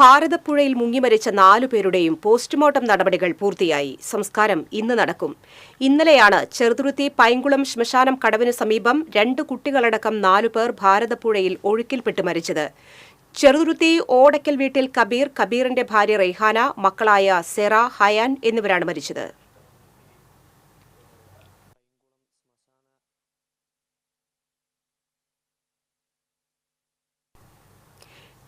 ഭാരതപ്പുഴയിൽ മുങ്ങിമരിച്ച 4 പേരുടെയും പോസ്റ്റ്മോർട്ടം നടപടികൾ പൂർത്തിയായി. സംസ്കാരം ഇന്ന് നടക്കും. ഇന്നലെയാണ് ചെറുതുരുത്തി പൈങ്കുളം ശ്മശാനം കടവിന് സമീപം 2 കുട്ടികളടക്കം 4 പേർ ഭാരതപ്പുഴയിൽ ഒഴുക്കിൽപ്പെട്ട് മരിച്ചത്. ചെറുതുരുത്തി ഓടക്കൽ വീട്ടിൽ കബീറിന്റെ ഭാര്യ റെയ്ഹാന, മക്കളായ സെറ, ഹയാൻ എന്നിവരാണ് മരിച്ചത്.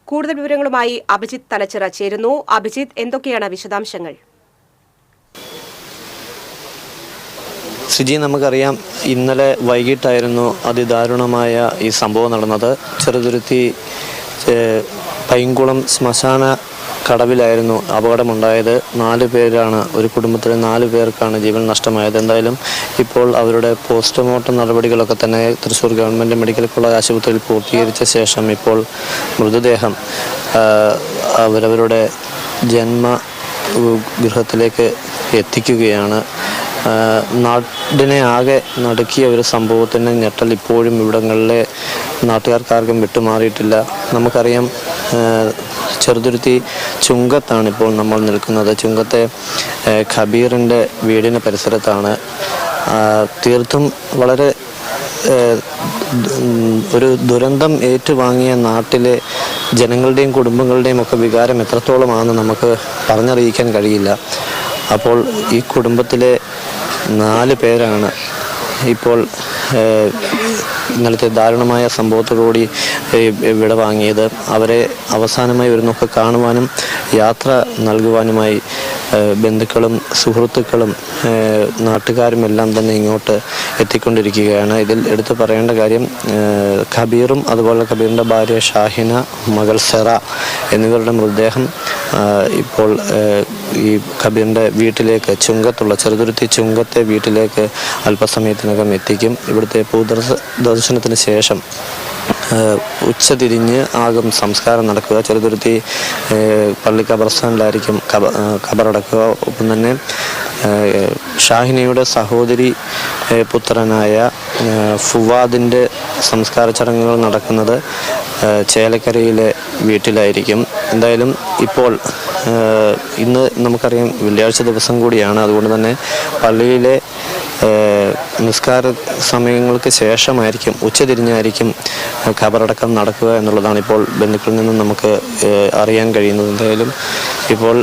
കൂടുതൽ വിവരങ്ങളുമായി അഭിജിത്ത് തലച്ചിറ ചേരുന്നു. അഭിജിത്ത്, എന്തൊക്കെയാണ് വിശദാംശങ്ങൾ? സിജി, നമുക്കറിയാം, ഇന്നലെ വൈകിട്ടായിരുന്നു അതിദാരുണമായ ഈ സംഭവം നടന്നത്. ചെറുതുരുത്തി പൈങ്കുളം ശ്മശാന കടവിലായിരുന്നു അപകടമുണ്ടായത്. 4 പേരാണ്, ഒരു കുടുംബത്തിലെ 4 പേർക്കാണ് ജീവൻ നഷ്ടമായത്. എന്തായാലും ഇപ്പോൾ അവരുടെ പോസ്റ്റ്മോർട്ടം നടപടികളൊക്കെ തന്നെ തൃശ്ശൂർ ഗവൺമെൻറ് മെഡിക്കൽ കോളേജ് ആശുപത്രിയിൽ പൂർത്തീകരിച്ച ശേഷം ഇപ്പോൾ മൃതദേഹം അവരവരുടെ ജന്മഗൃഹത്തിലേക്ക് എത്തിക്കുകയാണ്. നാടിനെ ആകെ നടുക്കിയ ഒരു സംഭവത്തിന് ഞെട്ടൽ ഇപ്പോഴും ഇവിടങ്ങളിലെ നാട്ടുകാർക്കാർക്കും വിട്ടുമാറിയിട്ടില്ല. നമുക്കറിയാം, ചെറുതുരുത്തി ചുങ്കത്താണ് ഇപ്പോൾ നമ്മൾ നിൽക്കുന്നത്. ചുങ്കത്തെ കബീറിൻ്റെ വീടിന് പരിസരത്താണ്. തീർത്തും വളരെ ഒരു ദുരന്തം ഏറ്റുവാങ്ങിയ നാട്ടിലെ ജനങ്ങളുടെയും കുടുംബങ്ങളുടെയും ഒക്കെ വികാരം എത്രത്തോളമാണെന്ന് നമുക്ക് പറഞ്ഞറിയിക്കാൻ കഴിയില്ല. അപ്പോൾ ഈ കുടുംബത്തിലെ 4 പേരാണ് ഇപ്പോൾ ഇന്നലത്തെ ദാരുണമായ സംഭവത്തോടുകൂടി വിടവാങ്ങിയത്. അവരെ അവസാനമായി വരുന്നൊക്കെ കാണുവാനും യാത്ര നൽകുവാനുമായി ബന്ധുക്കളും സുഹൃത്തുക്കളും നാട്ടുകാരും എല്ലാം തന്നെ ഇങ്ങോട്ട് എത്തിക്കൊണ്ടിരിക്കുകയാണ്. ഇതിൽ എടുത്തു പറയേണ്ട കാര്യം, കബീറും അതുപോലെ കബീറിൻ്റെ ഭാര്യ ഷാഹിന, മകൾ സെറ എന്നിവരുടെ മൃതദേഹം ഇപ്പോൾ ഈ കബീറിൻ്റെ വീട്ടിലേക്ക്, ചുങ്കത്തുള്ള ചെറുതുരുത്തി ചുങ്കത്തെ വീട്ടിലേക്ക് അല്പസമയത്തിനകം എത്തിക്കും. ഇവിടുത്തെ പൊതുദർശനത്തിന് ശേഷം ഉച്ചതിരിഞ്ഞ് ആകും സംസ്കാരം നടക്കുക. ചെറുതുരുത്തി പള്ളി ഖബർസ്ഥാനിലായിരിക്കും ഖബറടക്കുക. ഒപ്പം തന്നെ ഷാഹിനയുടെ സഹോദരി പുത്രനായ ഫുവാദിൻ്റെ സംസ്കാര ചടങ്ങുകൾ നടക്കുന്നത് ചേലക്കരയിലെ വീട്ടിലായിരിക്കും. എന്തായാലും ഇപ്പോൾ ഇന്ന് നമുക്കറിയാം വെള്ളിയാഴ്ച ദിവസം കൂടിയാണ്. അതുകൊണ്ട് തന്നെ പള്ളിയിലെ നിസ്കാര സമയങ്ങൾക്ക് ശേഷമായിരിക്കും, ഉച്ചതിരിഞ്ഞായിരിക്കും ഖബറടക്കം നടക്കുക എന്നുള്ളതാണ് ഇപ്പോൾ ബന്ധുക്കളിൽ നിന്നും നമുക്ക് അറിയാൻ കഴിയുന്നത്. എന്തായാലും ഇപ്പോൾ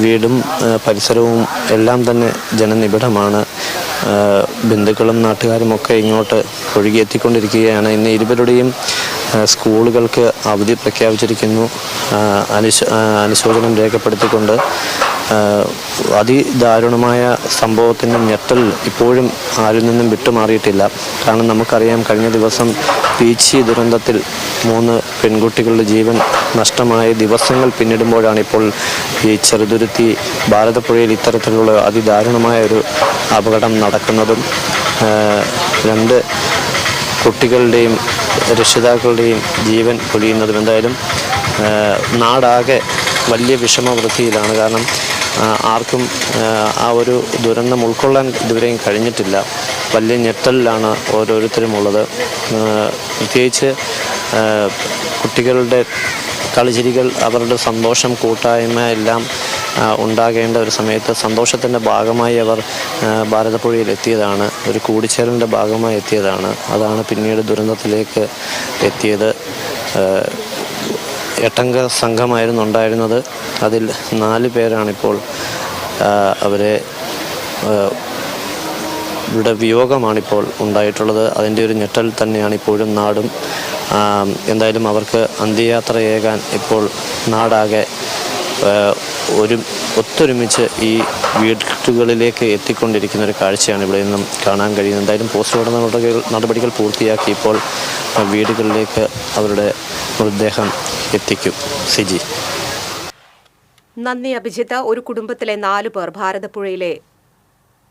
വീടും പരിസരവും എല്ലാം തന്നെ ജനനിബിഡമാണ്. ബന്ധുക്കളും നാട്ടുകാരും ഒക്കെ ഇങ്ങോട്ട് ഒഴുകിയെത്തിക്കൊണ്ടിരിക്കുകയാണ്. ഇന്ന് ഇരുവരുടെയും സ്കൂളുകൾക്ക് അവധി പ്രഖ്യാപിച്ചിരിക്കുന്നു. അനുശോചനം രേഖപ്പെടുത്തിക്കൊണ്ട് അതിദാരുണമായ സംഭവത്തിൻ്റെ ഞെട്ടൽ ഇപ്പോഴും ആരിൽ നിന്നും വിട്ടുമാറിയിട്ടില്ല. കാരണം നമുക്കറിയാം, കഴിഞ്ഞ ദിവസം പീച്ചി ദുരന്തത്തിൽ 3 പെൺകുട്ടികളുടെ ജീവൻ നഷ്ടമായ ദിവസങ്ങൾ പിന്നിടുമ്പോഴാണ് ഇപ്പോൾ ഈ ചെറുതുരുത്തി ഭാരതപ്പുഴയിൽ ഇത്തരത്തിലുള്ള അതിദാരുണമായ ഒരു അപകടം നടക്കുന്നതും 2 കുട്ടികളുടെയും രക്ഷിതാക്കളുടെയും ജീവൻ പൊലിയുന്നതും. എന്തായാലും നാടാകെ വലിയ വിഷമവൃത്തിയിലാണ്. കാരണം ആർക്കും ആ ഒരു ദുരന്തം ഉൾക്കൊള്ളാൻ ഇതുവരെയും കഴിഞ്ഞിട്ടില്ല. വലിയ ഞെട്ടലിലാണ് ഓരോരുത്തരും ഉള്ളത്. പ്രത്യേകിച്ച് കുട്ടികളുടെ കളിചിരികൾ, അവരുടെ സന്തോഷം, കൂട്ടായ്മ എല്ലാം ഉണ്ടാകേണ്ട ഒരു സമയത്ത് സന്തോഷത്തിൻ്റെ ഭാഗമായി അവർ ഭാരതപ്പുഴയിൽ എത്തിയതാണ്. ഒരു കൂടിച്ചേരലിൻ്റെ ഭാഗമായി എത്തിയതാണ്. അതാണ് പിന്നീട് ദുരന്തത്തിലേക്ക് എത്തിയത്. 8 അംഗ സംഘമായിരുന്നു ഉണ്ടായിരുന്നത്. അതിൽ 4 പേരാണിപ്പോൾ അവരെ ഇവിടെ വിയോഗമാണിപ്പോൾ ഉണ്ടായിട്ടുള്ളത്. അതിൻ്റെ ഒരു ഞെട്ടൽ തന്നെയാണ് ഇപ്പോഴും നാടും. എന്തായാലും അവർക്ക് അന്ത്യയാത്രയേകാൻ ഇപ്പോൾ നാടാകെ ഒത്തൊരുമിച്ച് ഈ വീടുകളിലേക്ക് എത്തിക്കൊണ്ടിരിക്കുന്ന ഒരു കാഴ്ചയാണ് ഇവിടെ നിന്നും കാണാൻ കഴിയുന്നത്. എന്തായാലും പോസ്റ്റ്മോർട്ടം നടപടികൾ പൂർത്തിയാക്കി ഇപ്പോൾ വീടുകളിലേക്ക് അവരുടെ മൃതദേഹം എത്തിക്കും. സിജി, നന്ദി അഭിജിത്ത്. ഒരു കുടുംബത്തിലെ 4 പേർ ഭാരതപ്പുഴയിലെ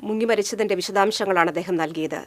മുങ്ങിമരിച്ചതിന്റെ വിശദാംശങ്ങളാണ് അദ്ദേഹം നൽകിയത്.